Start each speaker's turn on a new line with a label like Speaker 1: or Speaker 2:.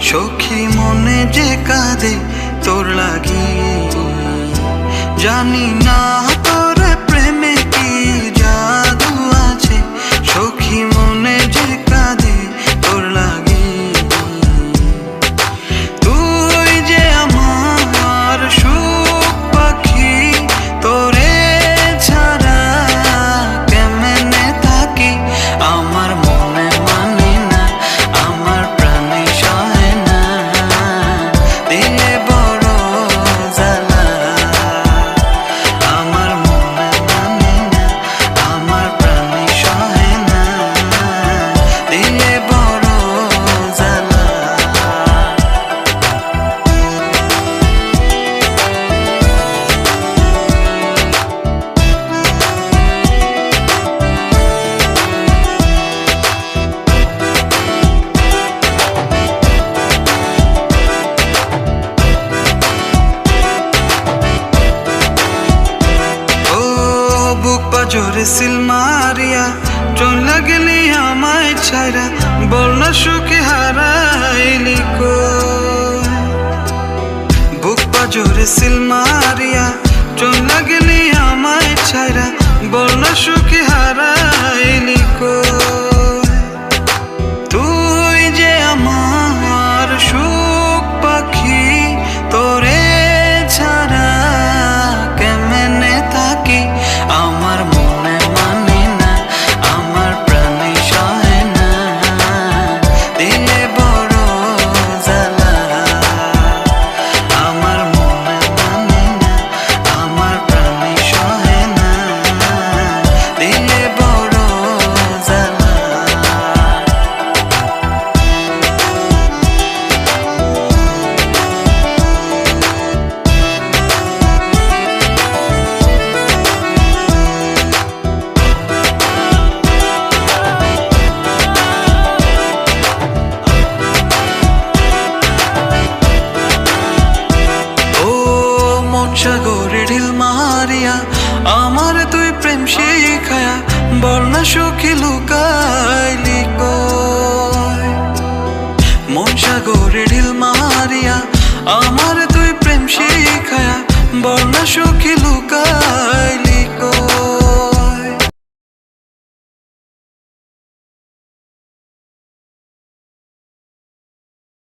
Speaker 1: সখী মনে যে কাঁদে তোর লাগি, জানি না তোর প্রেমে কি জাদু আছে। সখী মনে যে কাঁদে তোর লাগি, তুই যে আমার সুখ পাখি, তোরে ছাড়া কেমনে থাকি। আমার মনে মানে না, আমার প্রাণে সহে না, দিলে বড় জ্বালা। আমার মনে মানে না, আমার প্রাণে সহে না, দিলে বড় জ্বালা। জোরে সিল মারিয়া চলে গেলি আমায় ছাইরা, বল না সুখে হারাইলি কই। বুক পা জোরে সিল মারিয়া চলে গেলি আমায় ছাইরা, বল না সুখে হারাইলি কই। তুই যে আমার সুখ পাখি, তোরে ছাড়া কেমনে থাকি। আমার মনে মানে না, আমার প্রাণে সহে না, দিলে বড় জ্বালা। আমার মনে মানে না, আমার প্রাণে সহে না, দিলে বড় জ্বালা। সাগরে ঢিল মারিয়া আমার তুই প্রেম শিখায়া, বল না সুখী লুকাইলি কই। মন সাগরে ঢিল মারিয়া আমার তুই প্রেম শিখায়া, বল না সুখী লুকাইলি